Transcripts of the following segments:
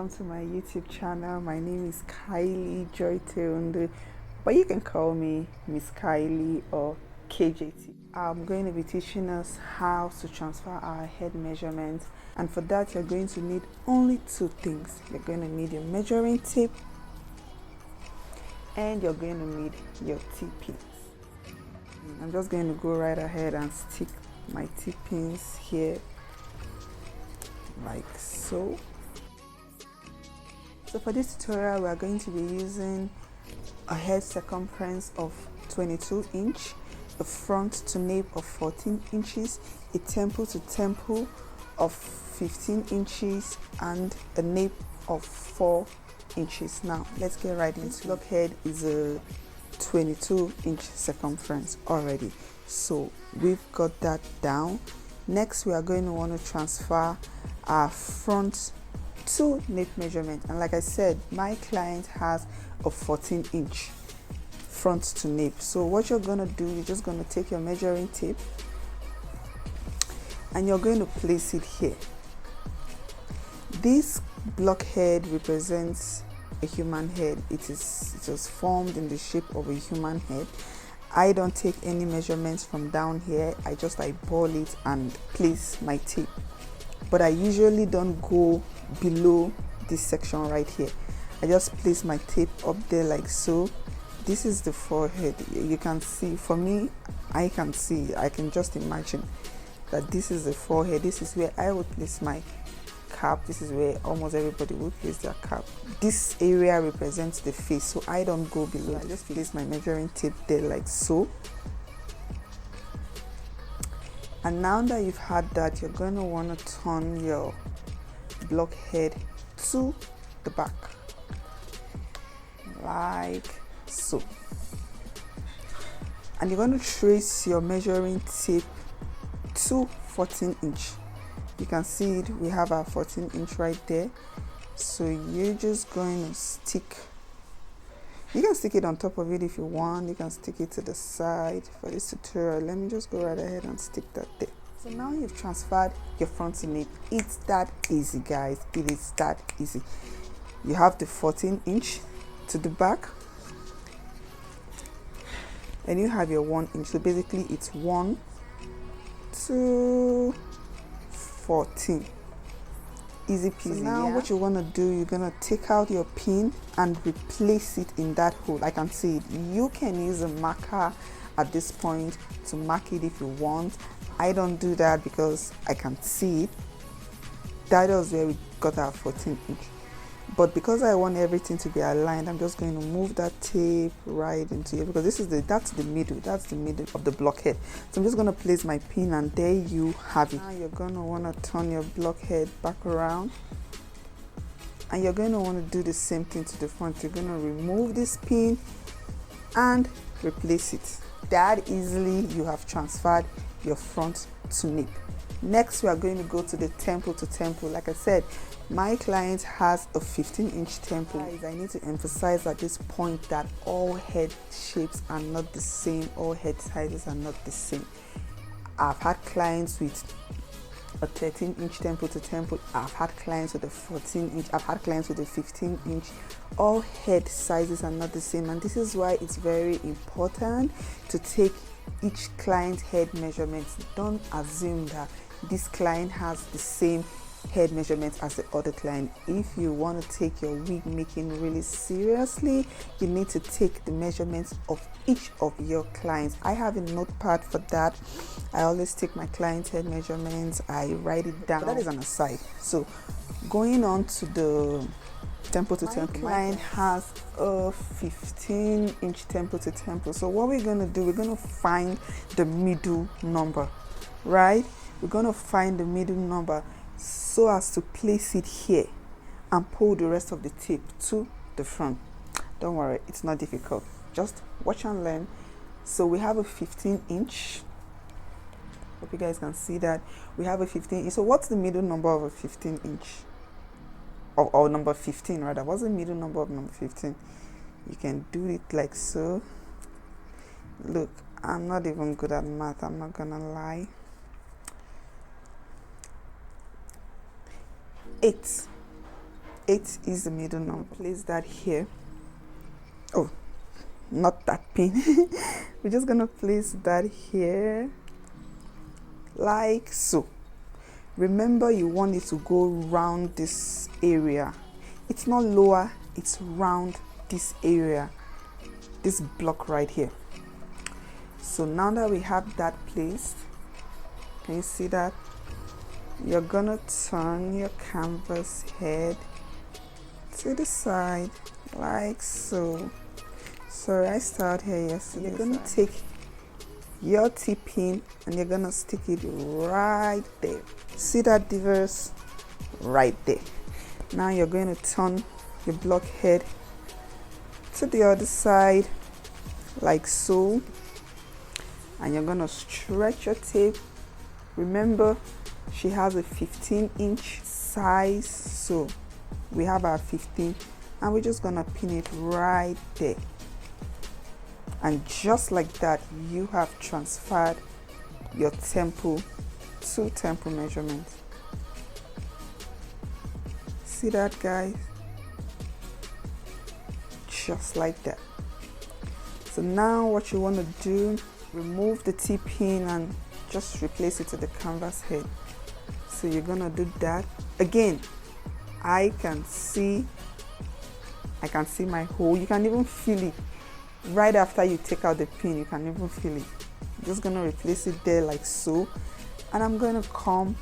welcome to my YouTube channel. My name is 𝐂𝐨𝐧𝐧𝐞𝐭 𝐖𝐢𝐭, but you can call me Miss Kaale or KJT. I'm going to be teaching us how to transfer our head measurements, and for that you're going to need only two things. You're going to need your measuring tape and you're going to need your T-pins. I'm just going to go right ahead and stick my T-pins here like so. So for this tutorial we are going to be using a head circumference of 22 inch, a front to nape of 14 inches, a temple to temple of 15 inches, and a nape of 4 inches. Now let's get right into it. Block head is a 22 inch circumference already, so we've got that down. Next we are going to want to transfer our front to nape measurement, and like I said, my client has a 14 inch front to nape. So what you're going to do, you're just going to take your measuring tape and you're going to place it here. This block head represents a human head. It was formed in the shape of a human head. I don't take any measurements from down here. I just eyeball it and place my tape, but I usually don't go below this section right here. I just place my tape up there like so. This is the forehead. You can see, for me, I can see, I can just imagine that this is the forehead. This is where I would place my cap. This is where almost everybody would place their cap. This area represents the face, so I don't go below. I just place my measuring tape there like so. And now that you've had that, you're going to want to turn your block head to the back like so, and you're going to trace your measuring tape to 14 inch. You can see it, we have our 14 inch right there. So you're just going to stick, you can stick it on top of it if you want, you can stick it to the side. For this tutorial, let me just go right ahead and stick that there. So now you've transferred your front to nape. It's that easy, guys. It is that easy. You have the 14 inch to the back and you have your 1 inch. So basically it's 1 to 14. Easy peasy. So now what you want to do, you're going to take out your pin and replace it in that hole. I can see it. You can use a marker at this point to mark it if you want. I don't do that because I can see it. That was where we got our 14 inch. But because I want everything to be aligned, I'm just going to move that tape right into it, because that's the middle of the block head. So I'm just going to place my pin and there you have it. Now you're going to want to turn your block head back around and you're going to want to do the same thing to the front. You're going to remove this pin and replace it. That easily you have transferred your front to nape. Next we are going to go to the temple to temple. Like I said, my client has a 15 inch temple. Guys, I need to emphasize at this point that all head shapes are not the same, all head sizes are not the same. I've had clients with a 13 inch temple to temple, I've had clients with a 14 inch, I've had clients with a 15 inch. All head sizes are not the same, and this is why it's very important to take each client's head measurements. Don't assume that this client has the same head measurements as the other client. If you want to take your wig making really seriously, you need to take the measurements of each of your clients. I have a notepad for that. I always take my client's head measurements, I write it down. But that is an aside. So going on to the temple to temple, my client has a 15 inch temple to temple. So what we're going to do, we're going to find the middle number, right? We're going to find the middle number so as to place it here and pull the rest of the tape to the front. Don't worry, it's not difficult. Just watch and learn. So we have a 15 inch. Hope you guys can see that. We have a 15 inch. So what's the middle number of a 15 inch? Or number 15 rather. What's the middle number of number 15? You can do it like so. Look, I'm not even good at math, I'm not gonna lie. 8. 8 is the middle number. Place that here. Oh, not that pin. We're just gonna place that here like so. Remember, you want it to go round this area. It's not lower, it's round this area, this block right here. So now that we have that placed, can you see that? You're gonna turn your canvas head to the side like so. Sorry, I started here yesterday. You're gonna take your T-pin and you're gonna stick it right there. See that diverse right there. Now you're going to turn your block head to the other side like so, and you're going to stretch your tape. Remember, she has a 15-inch size, so we have our 15, and we're just going to pin it right there. And just like that, you have transferred your temple to temple measurement. See that, guys? Just like that. So now what you want to do, remove the T-pin and just replace it to the canvas head. So you're gonna do that again. I can see my hole. You can even feel it right after you take out the pin. You can even feel it. I'm just gonna replace it there like so, and I'm gonna come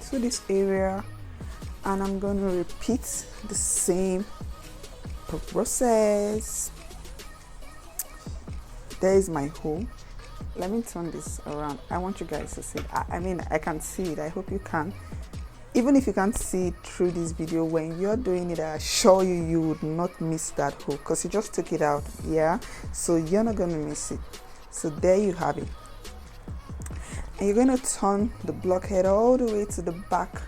to this area and I'm gonna repeat the same process. There is my hole. Let me turn this around. I want you guys to see. I mean, I can see it. I hope you can. Even if you can't see it through this video, when you're doing it, I assure you, you would not miss that hole because you just took it out. Yeah, so you're not gonna miss it. So there you have it. And you're gonna turn the block head all the way to the back,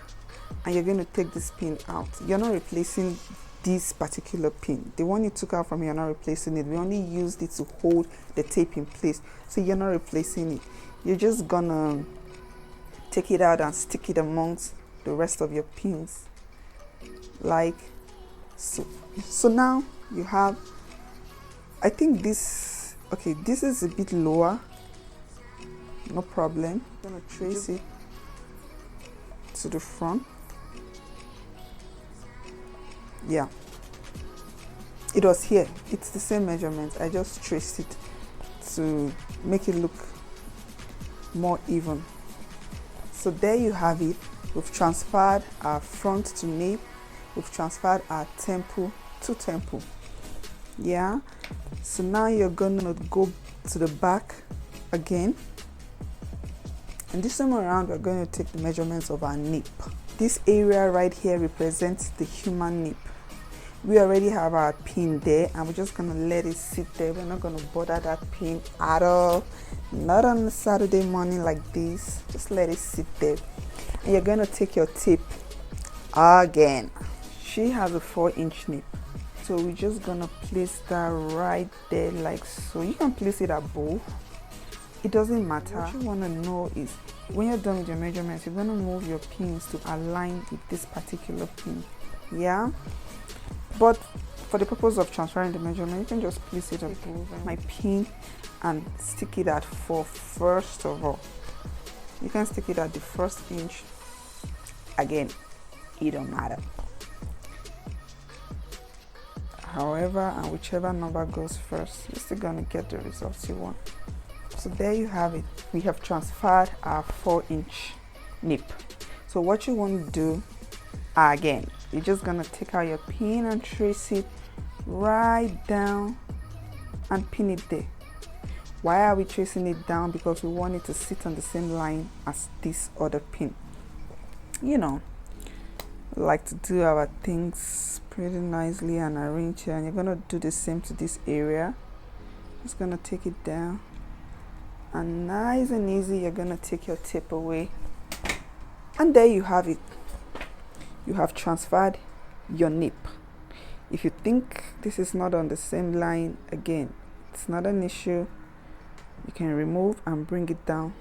and you're gonna take this pin out. You're not replacing this particular pin. The one you took out from me, you're not replacing it. We only used it to hold the tape in place, so you're not replacing it. You're just gonna take it out and stick it amongst the rest of your pins like so. So now you have, I think this, okay, this is a bit lower, no problem. I'm gonna trace it to the front. Yeah, it was here. It's the same measurement. I just traced it to make it look more even. So there you have it. We've transferred our front to nape. We've transferred our temple to temple. Yeah, so now you're gonna go to the back again, and this time around we're going to take the measurements of our nape. This area right here represents the human nape. We already have our pin there, and we're just gonna let it sit there. We're not gonna bother that pin at all, not on a Saturday morning like this. Just let it sit there. And you're gonna take your tape again. She has a 4-inch nape, so we're just gonna place that right there like so. You can place it above, it doesn't matter. What you want to know is when you're done with your measurements, you're gonna move your pins to align with this particular pin. Yeah, but for the purpose of transferring the measurement, you can just place it above my pin and stick it at 4 first of all. You can stick it at the 1st inch. Again, it don't matter. However, and whichever number goes first, you're still gonna get the results you want. So there you have it. We have transferred our 4-inch nape. So what you want to do, again, you're just gonna take out your pin and trace it right down and pin it there. Why are we tracing it down? Because we want it to sit on the same line as this other pin. You know, we like to do our things pretty nicely and arrange here, and you're gonna do the same to this area. Just gonna take it down, and nice and easy, you're gonna take your tape away, and there you have it. You have transferred your nape. If you think this is not on the same line, again, it's not an issue. You can remove and bring it down.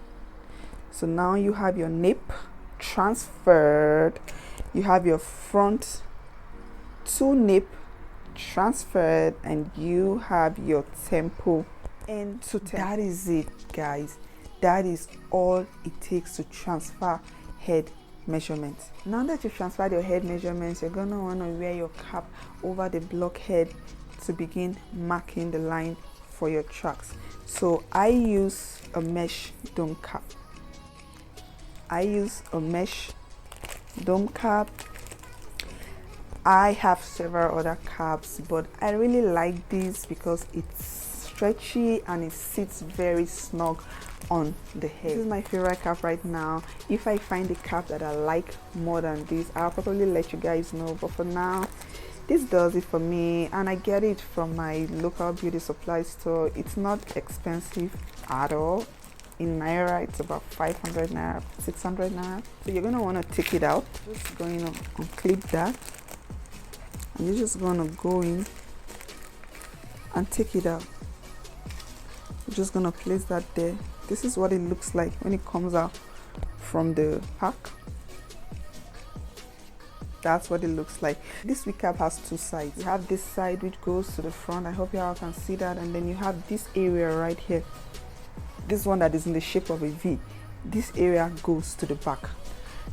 So now you have your nape transferred. You have your front 2 nip transferred, and you have your tempo and to that is it, guys. That is all it takes to transfer head measurements. Now that you've transferred your head measurements, you're gonna want to wear your cap over the blockhead to begin marking the line for your tracks. So I use a mesh dome cap. I have several other caps, but I really like this because it's stretchy and it sits very snug on the head. This is my favorite cap right now. If I find a cap that I like more than this, I'll probably let you guys know, but for now this does it for me, and I get it from my local beauty supply store. It's not expensive at all. In naira it's about 500 naira, 600 naira. So you're going to want to take it out. Just going to unclip that, and you're just going to go in and take it out. You're just going to place that there. This is what it looks like when it comes out from the pack. That's what it looks like. This wig cap has 2 sides. You have this side which goes to the front. I hope you all can see that. And then you have this area right here. This one that is in the shape of a V. This area goes to the back.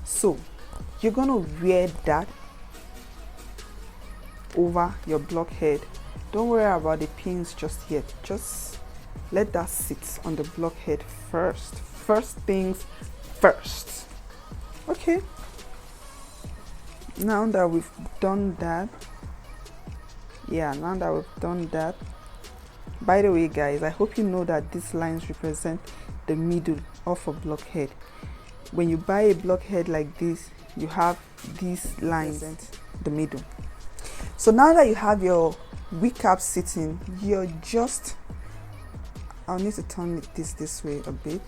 So you're gonna wear that over your blockhead. Don't worry about the pins just yet. Just let that sit on the blockhead first. First things first. Okay. Now that we've done that, by the way guys, I hope you know that these lines represent the middle of a blockhead. When you buy a blockhead like this, you have these lines in the middle. So now that you have your wig cap sitting, I'll need to turn this way a bit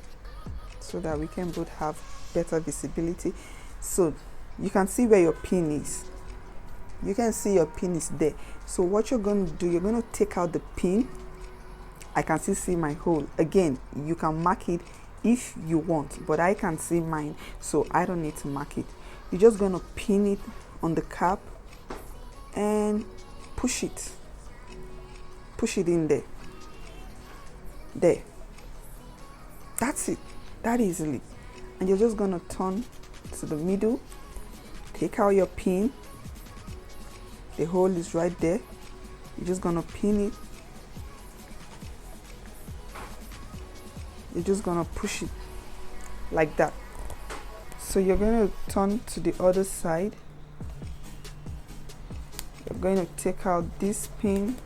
so that we can both have better visibility. So you can see where your pin is. You can see your pin is there. So what you're going to do, you're going to take out the pin. I can still see my hole. Again, you can mark it if you want, but I can see mine, so I don't need to mark it. You're just going to pin it on the cap and push it in there. That's it, that easily. And you're just going to turn to the middle, take out your pin. The hole is right there. You're just going to pin it. You're just going to push it like that. So you're going to turn to the other side. You're going to take out this pin.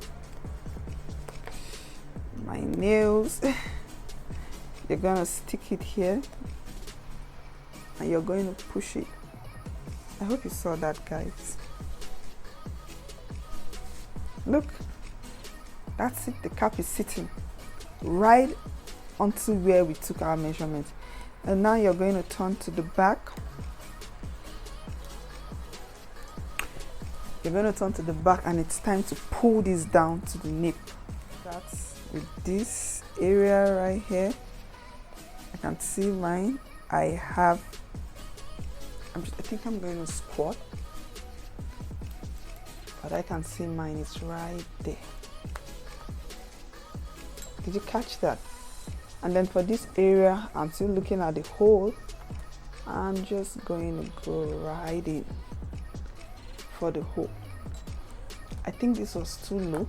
My nails. You're going to stick it here and you're going to push it. I hope you saw that, guys. Look, that's it. The cap is sitting right onto where we took our measurement. And now you're going to turn to the back. You're going to turn to the back, and it's time to pull this down to the nape. That's with this area right here. I can see mine. I think I'm going to squat, but I can see mine is right there. Did you catch that? And then for this area, I'm still looking at the hole. I'm just going to go right in for the hole. I think this was too low.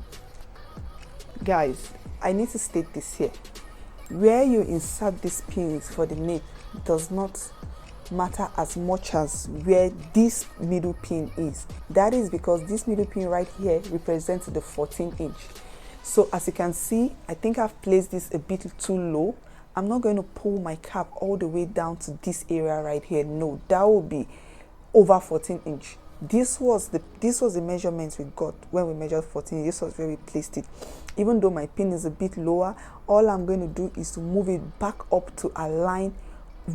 Guys, I need to state this here. Where you insert these pins for the nape does not matter as much as where this middle pin is. That is because this middle pin right here represents the 14-inch. So as you can see, I think I've placed this a bit too low. I'm not going to pull my cap all the way down to this area right here. No, that will be over 14-inch. This was the measurements we got when we measured 14. This was where we placed it. Even though my pin is a bit lower, all I'm going to do is to move it back up to align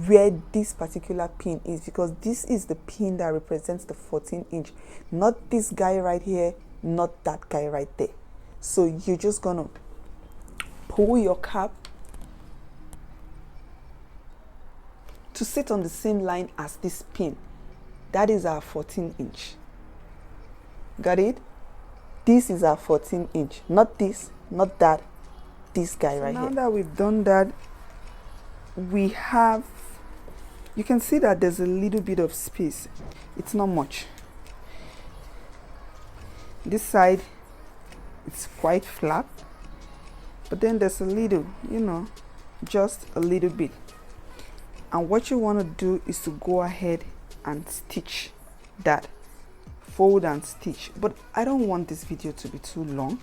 where this particular pin is, because this is the pin that represents the 14-inch, not this guy right here, not that guy right there. So you're just gonna pull your cap to sit on the same line as this pin. That is our 14-inch. Got it? This is our 14 inch, not this, not that, this guy right here. Now that we've done that, we have, you can see that there's a little bit of space. It's not much. This side, it's quite flat, but then there's a little, you know, just a little bit. And what you want to do is to go ahead and stitch that, fold and stitch. But I don't want this video to be too long.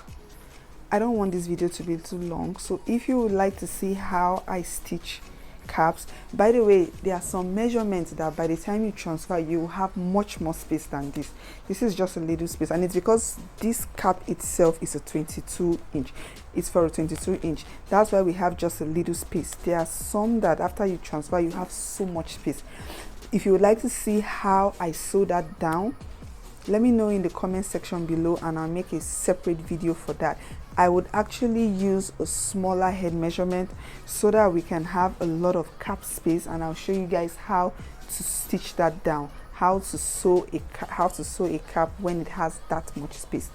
So if you would like to see how I stitch caps, by the way, there are some measurements that by the time you transfer, you will have much more space than this. This is just a little space, and it's because this cap itself is a 22 inch. It's for a 22 inch. That's why we have just a little space. There are some that after you transfer, you have so much space. If you would like to see how I sew that down, let me know in the comment section below, and I'll make a separate video for that. I would actually use a smaller head measurement so that we can have a lot of cap space, and I'll show you guys how to stitch that down, how to sew a cap when it has that much space.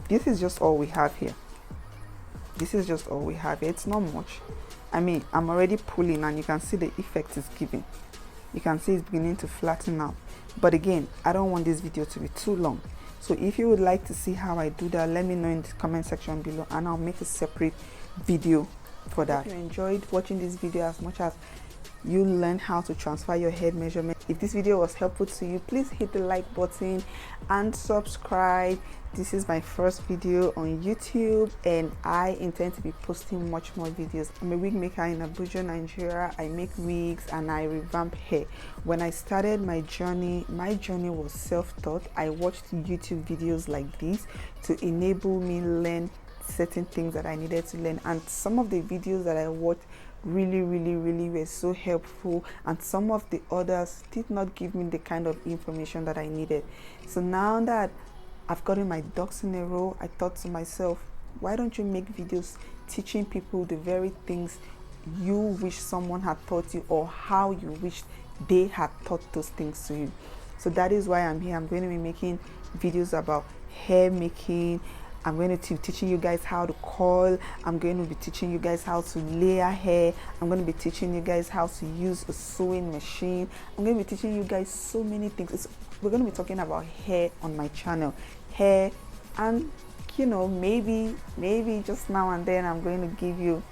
This is just all we have here. It's not much. I mean, I'm already pulling and you can see the effect it's giving. You can see it's beginning to flatten out. But again, I don't want this video to be too long. So if you would like to see how I do that, let me know in the comment section below, and I'll make a separate video for that. If you enjoyed watching this video as much as you learn how to transfer your head measurement, if this video was helpful to you, please hit the like button and subscribe. This is my first video on YouTube, and I intend to be posting much more videos. I'm a wig maker in Abuja, Nigeria. I make wigs and I revamp hair. When I started my journey was self-taught. I watched YouTube videos like this to enable me learn certain things that I needed to learn, and some of the videos that I watched really were so helpful, and some of the others did not give me the kind of information that I needed. So now that I've gotten my ducks in a row, I thought to myself, why don't you make videos teaching people the very things you wish someone had taught you, or how you wish they had taught those things to you? So that is why I'm here. I'm going to be making videos about hair making. I'm going to be teaching you guys how to coil. I'm going to be teaching you guys how to layer hair. I'm going to be teaching you guys how to use a sewing machine. I'm going to be teaching you guys so many things. We're going to be talking about hair on my channel. Hair, and you know, maybe just now and then I'm going to give you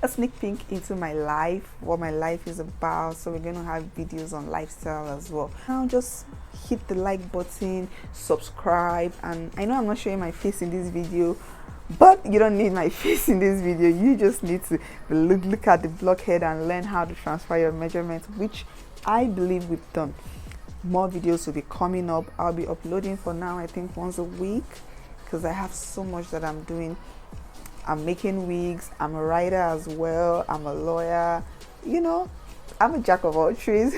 a sneak peek into my life, what my life is about. So we're going to have videos on lifestyle as well. Now just hit the like button, subscribe, and I know I'm not showing my face in this video, but you don't need my face in this video. You just need to look at the blockhead and learn how to transfer your measurements, which I believe we've done. More videos will be coming up. I'll be uploading for now, I think once a week, because I have so much that I'm doing. I'm making wigs, I'm a writer as well, I'm a lawyer, you know, I'm a jack of all trades.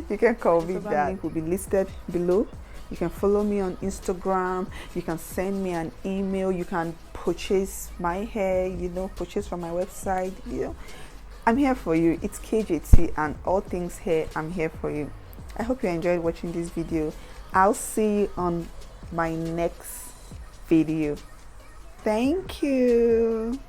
You can call me that. Link will be listed below. You can follow me on Instagram, you can send me an email, you can purchase my hair, you know, purchase from my website, you know. I'm here for you. It's 𝐂𝐨𝐧𝐧𝐞, and all things hair, I'm here for you. I hope you enjoyed watching this video. I'll see you on my next video. Thank you.